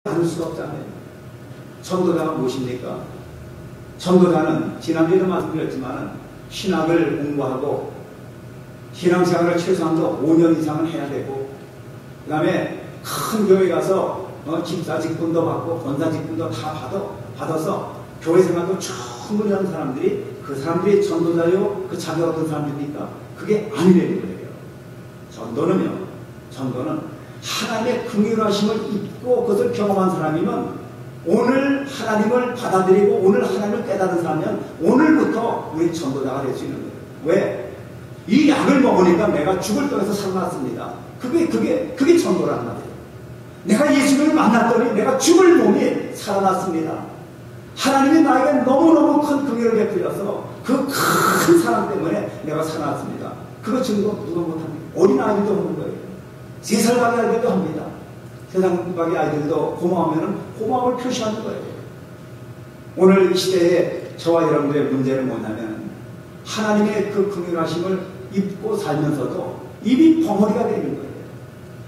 않을 수가 없잖아요. 전도자가 무엇입니까? 전도자는 지난주에도 말씀드렸지만 신학을 공부하고 신앙생활을 최소한도 5년 이상은 해야 되고, 그 다음에 큰 교회 가서 집사 직분도 받고 권사 직분도 다 받아서 교회 생활도 충분히 하는 사람들이 그 사람들이 전도자요 그 자격 얻은 사람들입니까? 그게 아니라는 거예요. 전도는 하나님의 긍휼하심을 입고 그것을 경험한 사람이면, 오늘 하나님을 받아들이고 오늘 하나님을 깨달은 사람이면 오늘부터 우리 전도자가 될 수 있는 거예요. 왜? 이 약을 먹으니까 내가 죽을 떡에서 살아났습니다. 그게 전도라는 말이에요. 내가 예수님을 만났더니 내가 죽을 몸이 살아났습니다. 하나님이 나에게 너무너무 큰 긍휼을 베풀어서 그 큰 사랑 때문에 내가 살아났습니다. 그거 증거 누가 못합니까? 어린아이들도 하는 거예요. 3살 밖의 아이들도 합니다. 세상 밖의 아이들도 고마우면 고마움을 표시하는 거예요. 오늘 이 시대에 저와 여러분들의 문제는 뭐냐면, 하나님의 그 긍휼하심을 입고 살면서도 입이 벙어리가 되는 거예요.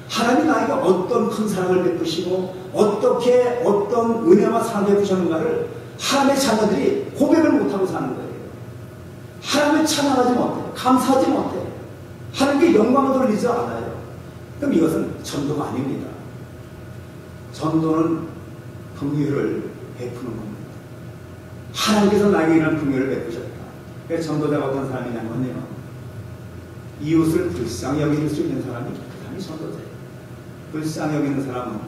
하나님이 나에게 어떤 큰 사랑을 베푸시고 어떻게 어떤 은혜와 사랑을 베푸셨는가를 하나님의 자녀들이 고백을 못하고 사는 거예요. 하나님을 찬양하지 못해요. 감사하지 못해요. 하나님께 영광을 돌리지 않아요. 그럼 이것은 전도가 아닙니다. 전도는 긍휼을 베푸는 겁니다. 하나님께서 나에게 이런 긍휼을 베푸셨다. 그래서 전도자가 어떤 사람이냐면요, 이웃을 불쌍히 여길 수 있는 사람이 그 사람이 전도자예요. 불쌍히 여기는 사람은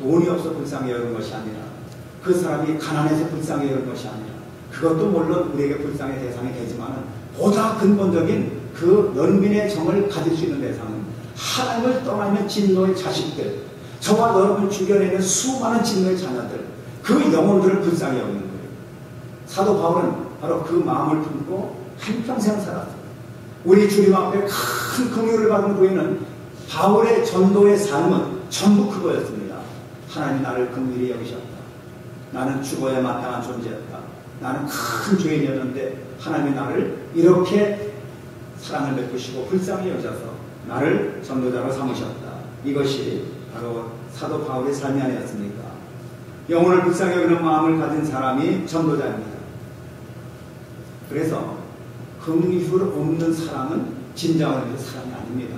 돈이 없어 불쌍히 여기는 것이 아니라, 그 사람이 가난해서 불쌍히 여기는 것이 아니라, 그것도 물론 우리에게 불쌍의 대상이 되지만 보다 근본적인 그 연민의 정을 가질 수 있는 대상은 하나님을 떠나면 진노의 자식들, 저와 여러분 주변에 있는 수많은 진노의 자녀들, 그 영혼들을 불쌍히 여기는 거예요. 사도 바울은 바로 그 마음을 품고 한평생 살았어요. 우리 주님 앞에 큰 긍휼을 받은 후에는 바울의 전도의 삶은 전부 그거였습니다. 하나님 나를 긍휼히 여기셨다. 나는 죽어야 마땅한 존재였다. 나는 큰 죄인이었는데 하나님이 나를 이렇게 사랑을 베푸시고 불쌍히 여기셔서 나를 전도자로 삼으셨다. 이것이 바로 사도 바울의 삶이 아니었습니까? 영혼을 불쌍히 여기는 마음을 가진 사람이 전도자입니다. 그래서 긍휼 없는 사랑은 진정한 사랑이 아닙니다.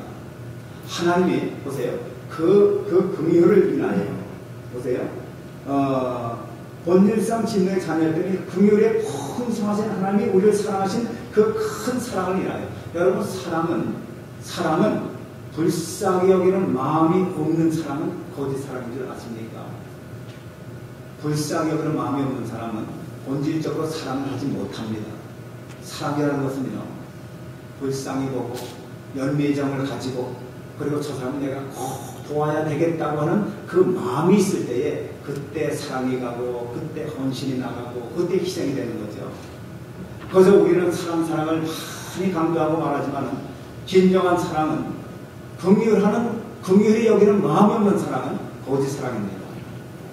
하나님이 보세요. 그 긍휼을 인하여 보세요. 본질상 진노의 자녀였더니 긍휼에 풍성하신 하나님이 우리를 사랑하신 그 큰 사랑을 인하여. 여러분, 사랑은 불쌍히 여기는 마음이 없는 사람은 거짓 사랑인 줄 아십니까? 불쌍히 여기는 마음이 없는 사람은 본질적으로 사랑을 하지 못합니다. 사랑이라는 것은요, 불쌍히 보고 연민의 정을 가지고, 그리고 저 사람은 내가 꼭 도와야 되겠다고 하는 그 마음이 있을 때에 그때 사랑이 가고 그때 헌신이 나가고 그때 희생이 되는 거죠. 그래서 우리는 사랑을 많이 강조하고 말하지만, 진정한 사랑은 긍휼히 여기는 마음이 없는 사랑은 거짓 사랑입니다.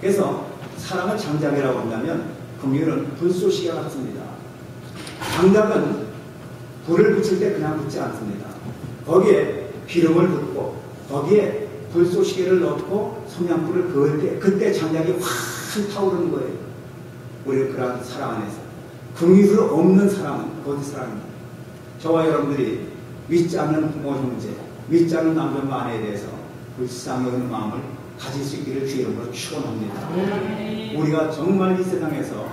그래서 사랑을 장작이라고 한다면 긍휼은 불쏘시개 같습니다. 장작은 불을 붙일 때 그냥 붙지 않습니다. 거기에 기름을 붓고 거기에 불쏘시개를 넣고 성냥불을 그을 때 그때 장작이 확 타오르는 거예요. 우리는 그러한 사랑 안에서 긍휼이 없는 사랑은 거짓 사랑입니다. 저와 여러분들이 믿지 않는 부모 형제, 믿지 않는 남편과 아내에 대해서 불쌍히 여기는 마음을 가질 수 있기를 주의 이름으로 축원합니다. 우리가 정말 이 세상에서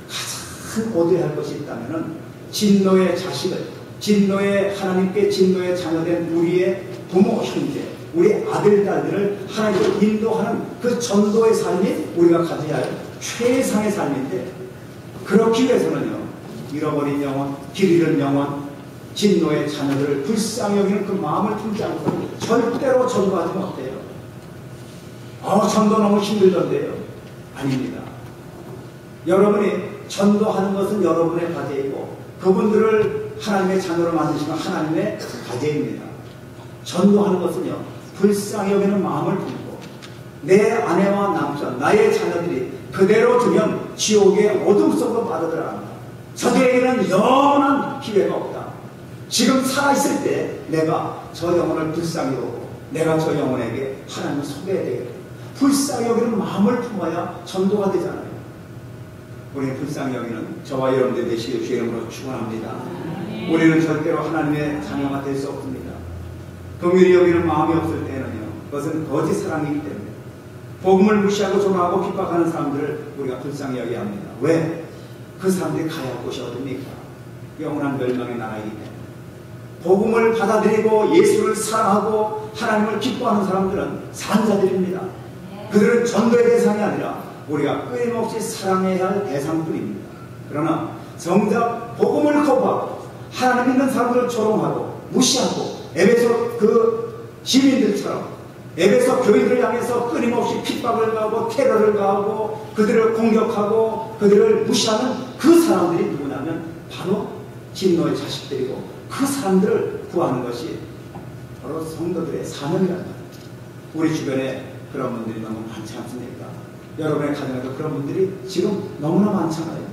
가장 얻어야 할 것이 있다면 진노의 자식을, 진노의 하나님께 진노의 자녀된 우리의 부모 형제, 우리 아들 딸들을 하나님으로 인도하는 그 전도의 삶이 우리가 가져야 할 최상의 삶인데, 그렇기 위해서는요, 잃어버린 영혼, 길 잃은 영혼, 진노의 자녀들을 불쌍히 여기는 그 마음을 품지 않고 절대로 전도하지 못해요. 전도 너무 힘들던데요. 아닙니다. 여러분이 전도하는 것은 여러분의 과제이고, 그분들을 하나님의 자녀로 만드시는 하나님의 과제입니다. 전도하는 것은요, 불쌍히 여기는 마음을 품고, 내 아내와 남편, 나의 자녀들이 그대로 두면 지옥의 어둠 속으로 빠져들어갑니다. 저들에게는 영원한 기회가 없다. 지금 살아있을 때 내가 저 영혼을 불쌍히 보고 내가 저 영혼에게 하나님을 소개해야 되겠다. 불쌍히 여기는 마음을 품어야 전도가 되잖아요. 우리는 불쌍히 여기는 저와 여러분들 되시길 주의 이름으로 축원합니다. 우리는 절대로 하나님의 자녀가 될 수 없습니다. 긍휼히 여기는 마음이 없을 때는요, 그것은 거짓 사랑이기 때문에 복음을 무시하고 조롱하고 핍박하는 사람들을 우리가 불쌍히 여겨야 합니다. 왜? 그 사람들이 가야 할 곳이 어딥니까? 영원한 멸망의 나라이기 때문에. 복음을 받아들이고 예수를 사랑하고 하나님을 기뻐하는 사람들은 산자들입니다. 그들은 전도의 대상이 아니라 우리가 끊임없이 사랑해야 할 대상뿐입니다. 그러나 정작 복음을 거부하고 하나님 믿는 사람들을 조롱하고 무시하고 에베소 그 시민들처럼 에베소 교인들을 향해서 끊임없이 핍박을 가하고 테러를 가하고 그들을 공격하고 그들을 무시하는 그 사람들이 누구냐면 바로 진노의 자식들이고, 그 사람들을 구하는 것이 바로 성도들의 사명이라는 거예요. 우리 주변에 그런 분들이 너무 많지 않습니까? 여러분의 가정에도 그런 분들이 지금 너무나 많잖아요.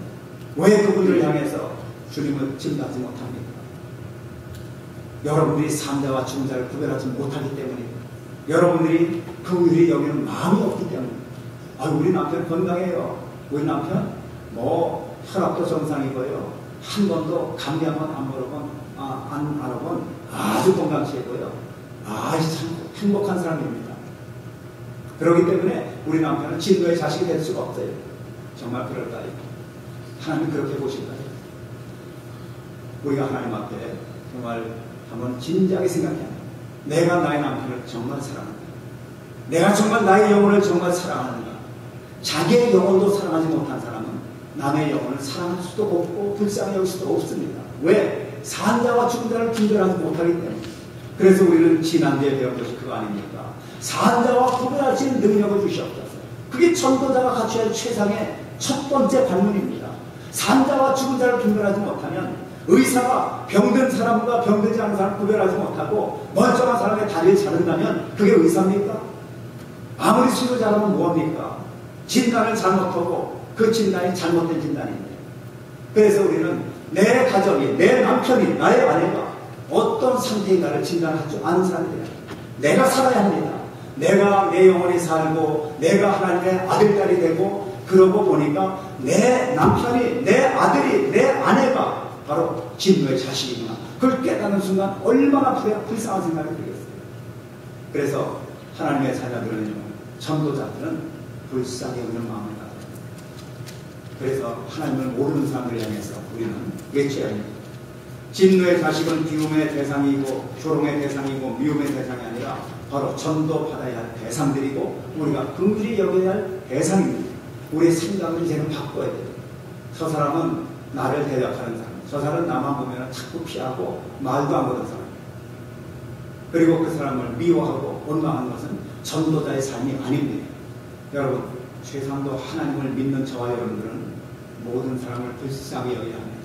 왜 그분들을 향해서 주님을 증거하지 못합니까? 여러분들이 산자와 죽은 자를 구별하지 못하기 때문입니다. 여러분들이 긍휼히 여기는 마음이 없기 때문입니다. 우리 남편 건강해요. 우리 남편 혈압도 정상이고요. 한 번도 감기 한 번 안 알아본 아주 건강치고요. 참 행복한 사람입니다. 그렇기 때문에 우리 남편은 진노의 자식이 될 수가 없어요. 정말 그럴까요? 하나님 그렇게 보실까요? 우리가 하나님 앞에 정말 한번 진지하게 생각해야 합니다. 내가 나의 남편을 정말 사랑한다. 내가 정말 나의 영혼을 정말 사랑하는가? 자기의 영혼도 사랑하지 못한 사람은 남의 영혼을 사랑할 수도 없고 불쌍히 여길 수도 없습니다. 왜? 산자와 죽은 자를 분별하지 못하기 때문에. 그래서 우리는 지난주에 배운 것이 그거 아닙니까? 산자와 구별할 수 있는 능력을 주시옵소서. 그게 전도자가 갖춰야 할 최상의 첫 번째 관문입니다. 산자와 죽은 자를 분별하지 못하면 의사가 병든 사람과 병들지 않은 사람을 구별하지 못하고 멀쩡한 사람의 다리를 자른다면 그게 의사입니까? 아무리 수술 잘하면 뭐합니까? 진단을 잘못하고 그 진단이 잘못된 진단입니다. 그래서 우리는 내 가정이, 내 남편이, 나의 아내가 어떤 상태인가를 진단할 줄 아는 사람이 돼요. 내가 살아야 합니다. 내가 내 영혼이 살고 내가 하나님의 아들딸이 되고, 그러고 보니까 내 남편이, 내 아들이, 내 아내가 바로 진노의 자식이구나. 그걸 깨닫는 순간 얼마나 불쌍한 생각이 들겠어요. 그래서 하나님의 자녀들은요, 전도자들은 불쌍히 여기는 마음을 가져요. 그래서 하나님을 모르는 사람들을 향해서 우리는 외쳐야 합니다. 진노의 자식은 비움의 대상이고 조롱의 대상이고 미움의 대상이 아니라 바로 전도받아야 할 대상들이고 우리가 긍휼히 여겨야 할 대상입니다. 우리의 생각을 이제는 바꿔야 돼요. 저 사람은 나를 대적하는 사람, 저 사람은 나만 보면 자꾸 피하고 말도 안 거는 사람, 그리고 그 사람을 미워하고 원망하는 것은 전도자의 삶이 아닙니다. 여러분, 최소한도 하나님을 믿는 저와 여러분들은 모든 사람을 불쌍히 여겨야 합니다.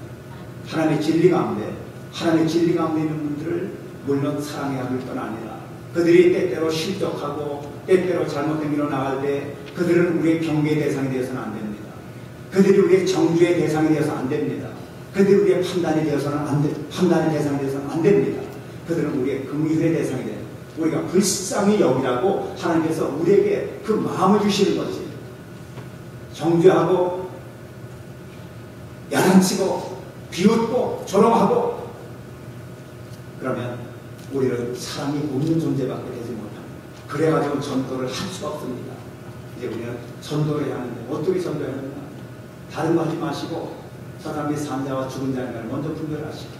하나님의 진리 가운데 있는 분들을 물론 사랑해야 할 뿐 아니라 그들이 때때로 실족하고 때때로 잘못된 길로 나갈 때 그들은 우리의 경계의 대상이 되어서는 안 됩니다. 그들이 우리의 정죄의 대상이 되어서 안 됩니다. 그들이 우리의 판단의 대상이 되어서는 안 됩니다. 그들은 우리의 긍휼의 대상이 됩니다. 우리가 불쌍히 여기라고 하나님께서 우리에게 그 마음을 주시는 거지. 정죄하고 야단치고 비웃고 조롱하고 그러면 우리는 사람이 없는 존재밖에 되지 못합니다. 그래가지고 전도를 할 수가 없습니다. 이제 우리는 전도를 해야 하는데 어떻게 전도해야 하는가? 다른 거 하지 마시고 저 사람이 산자와 죽은 자를 먼저 분별하시고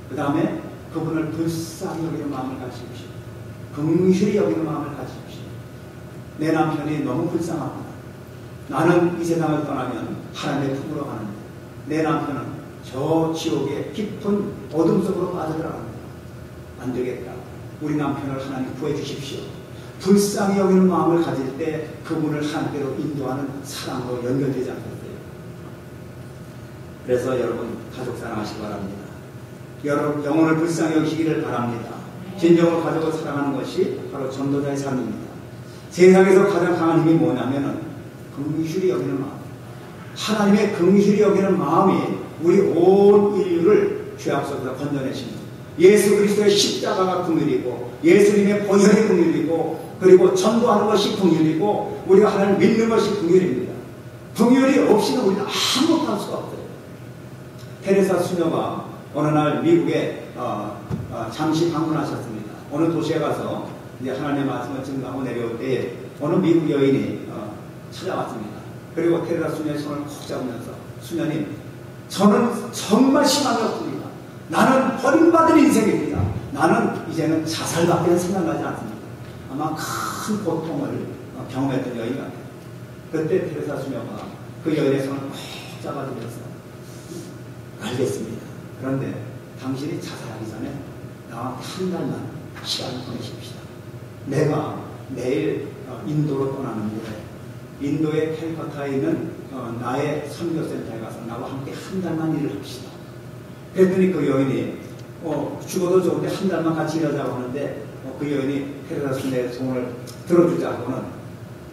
그 다음에 그분을 불쌍히 여기는 마음을 가지십시오. 긍휼히 여기는 마음을 가지십시오. 내 남편이 너무 불쌍합니다. 나는 이 세상을 떠나면 하나님의 품으로 가는데 내 남편은 저 지옥의 깊은 어둠 속으로 빠져들어갑니다. 안 되겠다. 우리 남편을 하나님 구해 주십시오. 불쌍히 여기는 마음을 가질 때 그분을 하나님께로 인도하는 사랑으로 연결되지 않겠어요? 그래서 여러분 가족 사랑하시기 바랍니다. 여러분 영혼을 불쌍히 여기시기를 바랍니다. 진정으로 가족을 사랑하는 것이 바로 전도자의 삶입니다. 세상에서 가장 강한 힘이 뭐냐면은 긍휼히 여기는 마음. 하나님의 긍휼히 여기는 마음이 우리 온 인류를 죄악 속에서 건져내십니다. 예수 그리스도의 십자가가 긍휼이고 예수님의 보혈이 긍휼이고 그리고 전도하는 것이 긍휼이고 우리가 하나님을 믿는 것이 긍휼입니다. 긍휼이 없이는 우리는 아무것도 할 수가 없어요. 테레사 수녀가 어느 날 미국에 잠시 방문하셨습니다. 어느 도시에 가서 이제 하나님의 말씀을 증거하고 내려올 때에 어느 미국 여인이 찾아왔습니다. 그리고 테레사 수녀의 손을 콕 잡으면서 수녀님, 저는 정말 희망이 없습니다. 나는 버림받은 인생입니다. 나는 이제는 자살밖에 생각나지 않습니다. 아마 큰 고통을 경험했던 여인 같아요. 그때 테레사 수녀가 그 여인의 손을 꼭 잡아주면서 알겠습니다. 그런데 당신이 자살하기 전에 나와 한 달만 시간을 보내십시다. 내가 내일 인도로 떠나는데 인도의 캘커타에 있는 나의 선교센터에 가서 나와 함께 한 달만 일을 합시다. 그랬더니 그 여인이 죽어도 좋은데 한 달만 같이 일하자고 하는데 그 여인이 테레사 수녀의 손을 들어주자고는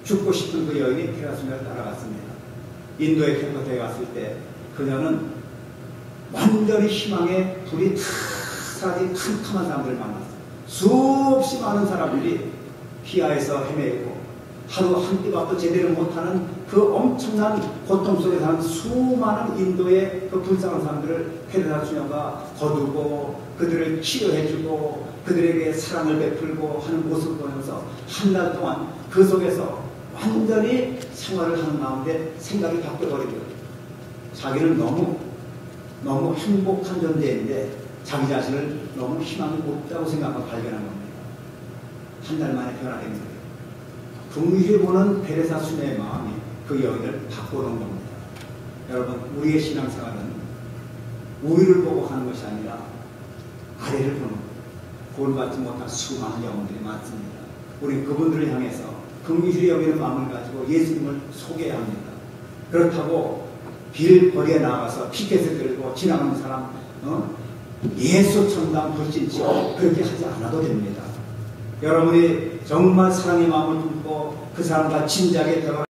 죽고 싶은 그 여인이 테레사 수녀를 따라갔습니다. 인도의 캘커타에 갔을 때 그녀는 완전히 희망의 불이 다 사라진 캄캄한 사람들을 만났어요. 수없이 많은 사람들이 피하에서 헤매고 하루 한 끼밥도 제대로 못하는 그 엄청난 고통 속에 사는 수많은 인도의 그 불쌍한 사람들을 테레사 수녀가 거두고 그들을 치료해주고 그들에게 사랑을 베풀고 하는 모습을 보면서 한 달 동안 그 속에서 완전히 생활을 하는 가운데 생각이 바뀌어버리고 자기는 너무 행복한 존재인데 자기 자신을 너무 희망이 없다고 생각하고 발견한 겁니다. 한 달 만에 변화된 거예요. 긍휼히 보는 테레사 수녀의 마음이 그 여인을 바꿔놓은 겁니다. 여러분, 우리의 신앙생활은 우위를 보고 하는 것이 아니라 아래를 보는 거예요. 구원받지 못한 수많은 영혼들이 많습니다. 우리 그분들을 향해서 긍휼히 여기는 마음을 가지고 예수님을 소개해야 합니다. 그렇다고 길거리에 나가서 피켓을 들고 지나가는 사람 예수 천당 불신치고 그렇게 하지 않아도 됩니다. 여러분이 정말 사랑의 마음을 품고 그 사람과 진지하게 대화